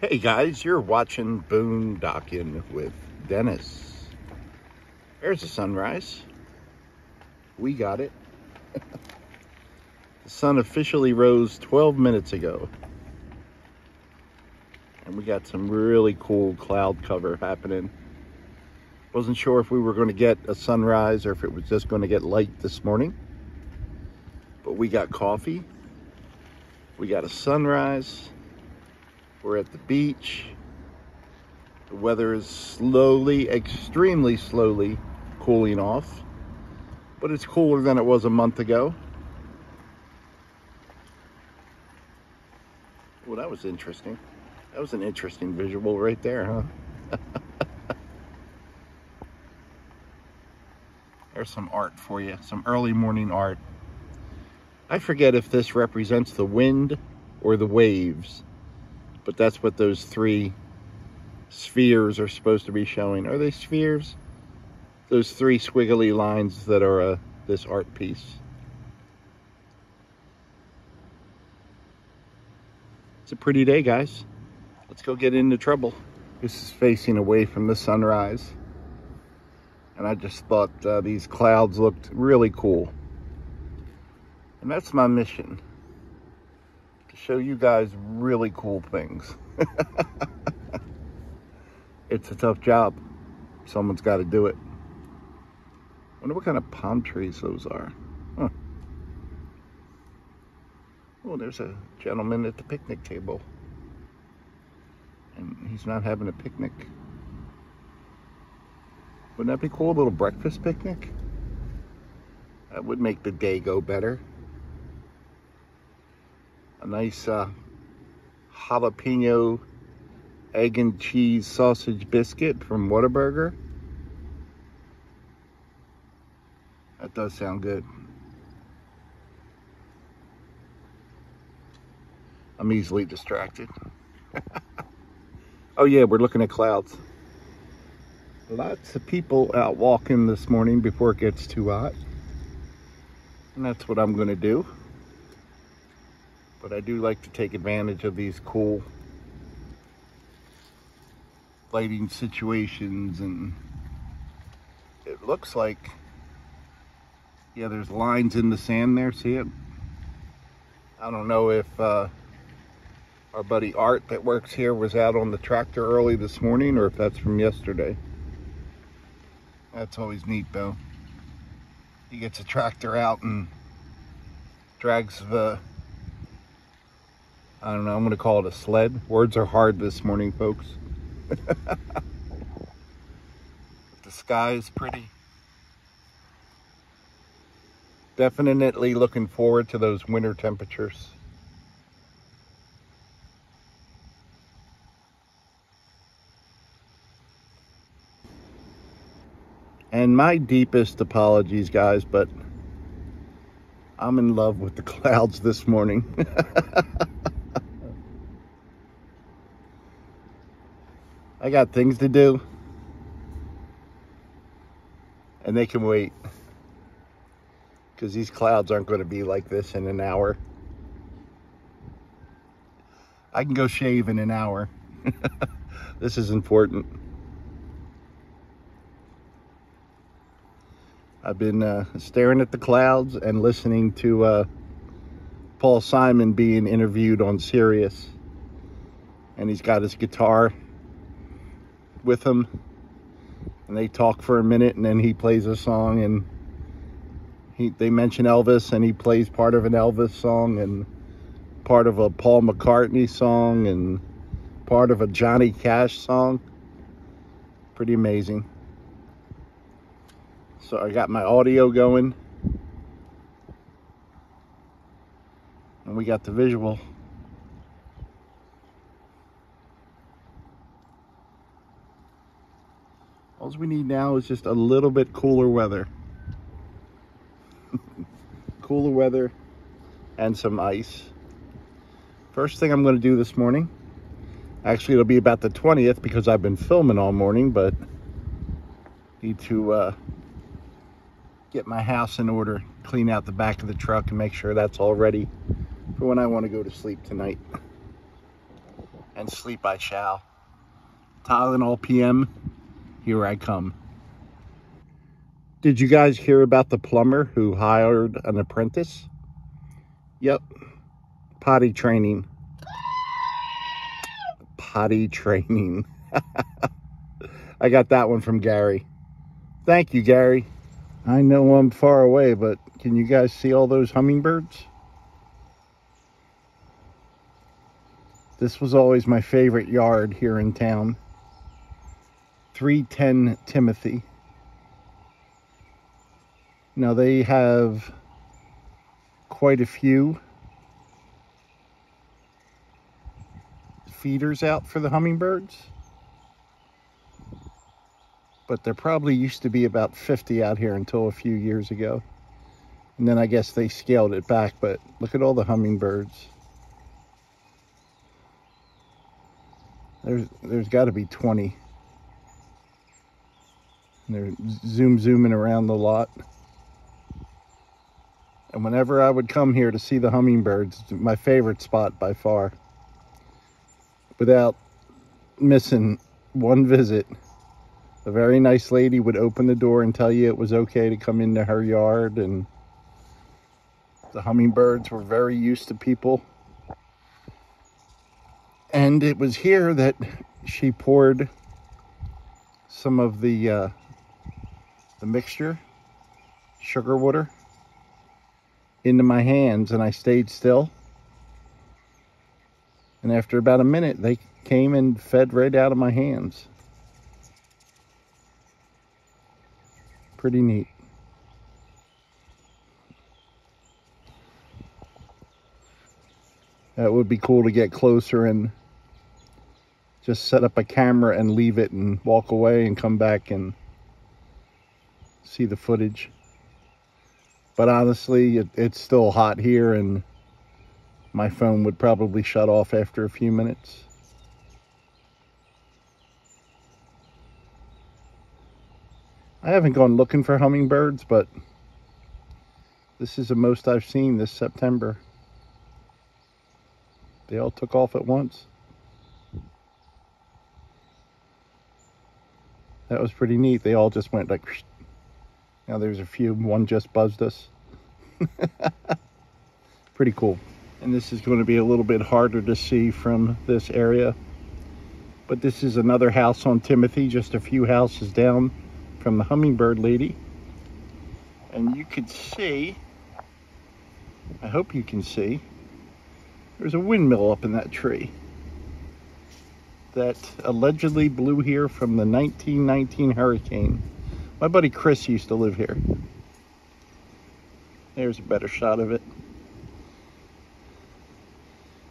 Hey guys, you're watching Boondocking with Dennis. There's the sunrise. We got it. The sun officially rose 12 minutes ago. And we got some really cool cloud cover happening. Wasn't sure if we were going to get a sunrise or if it was just going to get light this morning. But we got coffee. We got a sunrise. We're at the beach. The weather is slowly, extremely slowly cooling off. But it's cooler than it was a month ago. Well, that was interesting. That was an interesting visual right there, huh? There's some art for you, some early morning art. I forget if this represents the wind or the waves, but that's what those three spheres are supposed to be showing. Are they spheres? Those three squiggly lines that are this art piece. It's a pretty day, guys. Let's go get into trouble. This is facing away from the sunrise. And I just thought these clouds looked really cool. And that's my mission. To show you guys really cool things. It's a tough job. Someone's got to do it. Wonder what kind of palm trees those are. Huh. Oh, there's a gentleman at the picnic table. And he's not having a picnic. Wouldn't that be cool? A little breakfast picnic? That would make the day go better. A nice jalapeno egg and cheese sausage biscuit from Whataburger. That does sound good. I'm easily distracted. Oh yeah, we're looking at clouds. Lots of people out walking this morning before it gets too hot. And that's what I'm gonna do. But I do like to take advantage of these cool lighting situations, and it looks like, yeah, there's lines in the sand there, see it? I don't know if our buddy Art that works here was out on the tractor early this morning or if that's from yesterday. That's always neat though. He gets a tractor out and drags the, I don't know, I'm gonna call it a sled. Words are hard this morning, folks. The sky is pretty. Definitely looking forward to those winter temperatures. And my deepest apologies, guys, but I'm in love with the clouds this morning. I got things to do, and they can wait, because these clouds aren't going to be like this in an hour. I can go shave in an hour. This is important. I've been staring at the clouds and listening to Paul Simon being interviewed on Sirius. And he's got his guitar with him. And they talk for a minute and then he plays a song. And they mention Elvis and he plays part of an Elvis song and part of a Paul McCartney song and part of a Johnny Cash song. Pretty amazing. So I got my audio going, and we got the visual. All we need now is just a little bit cooler weather. Cooler weather and some ice. First thing I'm going to do this morning, actually it'll be about the 20th because I've been filming all morning, but need to get my house in order, clean out the back of the truck and make sure that's all ready for when I want to go to sleep tonight. and sleep I shall. Tylenol PM, here I come. Did you guys hear about the plumber who hired an apprentice? Yep, potty training. Potty training. I got that one from Gary. Thank you, Gary. I know I'm far away, but can you guys see all those hummingbirds? This was always my favorite yard here in town. 310 Timothy. Now they have quite a few feeders out for the hummingbirds, but there probably used to be about 50 out here until a few years ago, and then I guess they scaled it back. But look at all the hummingbirds. There's got to be 20. And they're zooming around the lot. And whenever I would come here to see the hummingbirds, it's my favorite spot by far. Without missing one visit, a very nice lady would open the door and tell you it was okay to come into her yard, and the hummingbirds were very used to people. And it was here that she poured some of the mixture, sugar water, into my hands, and I stayed still. And after about a minute, they came and fed right out of my hands. Pretty neat. That would be cool to get closer and just set up a camera and leave it and walk away and come back and see the footage. But honestly, it's still hot here, and my phone would probably shut off after a few minutes. I haven't gone looking for hummingbirds, but this is the most I've seen this September. They all took off at once. That was pretty neat. They all just went like... Now there's a few, one just buzzed us. Pretty cool. And this is going to be a little bit harder to see from this area. But this is another house on Timothy, just a few houses down from the hummingbird lady. And you could see, I hope you can see, there's a windmill up in that tree that allegedly blew here from the 1919 hurricane. My buddy Chris used to live here. There's a better shot of it.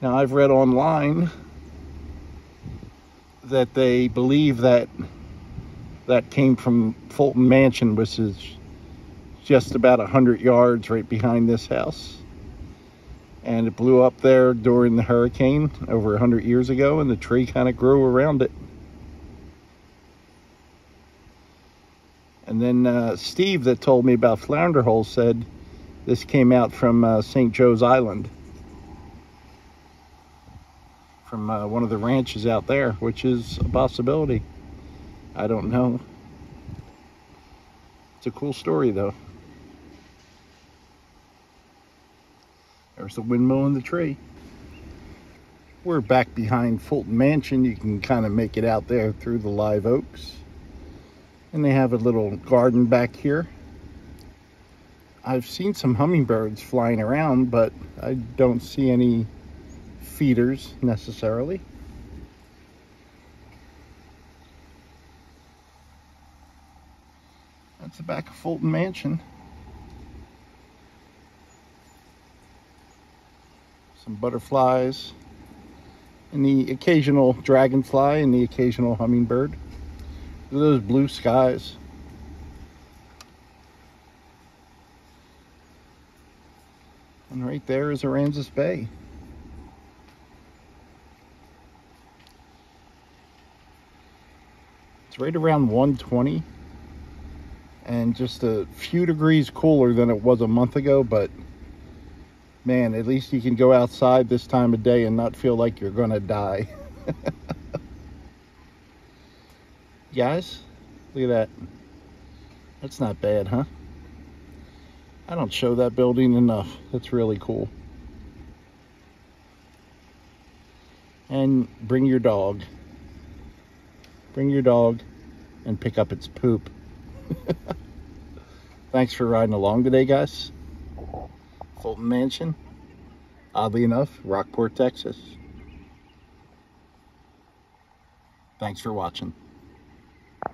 Now, I've read online that they believe that that came from Fulton Mansion, which is just about 100 yards right behind this house. And it blew up there during the hurricane over 100 years ago, and the tree kind of grew around it. And then Steve, that told me about flounder holes, said this came out from St. Joe's Island, from one of the ranches out there, which is a possibility. I don't know. It's a cool story, though. There's the windmill in the tree. We're back behind Fulton Mansion. You can kind of make it out there through the live oaks. And they have a little garden back here. I've seen some hummingbirds flying around, but I don't see any feeders necessarily. That's the back of Fulton Mansion. Some butterflies, and the occasional dragonfly, and the occasional hummingbird. Look at those blue skies. And right there is Aransas Bay. It's right around 120, and just a few degrees cooler than it was a month ago, but man, at least you can go outside this time of day and not feel like you're gonna die. Guys, look at that. That's not bad, huh? I don't show that building enough. That's really cool. And bring your dog. Bring your dog and pick up its poop. Thanks for riding along today, guys. Fulton Mansion. Oddly enough, Rockport, Texas. Thanks for watching.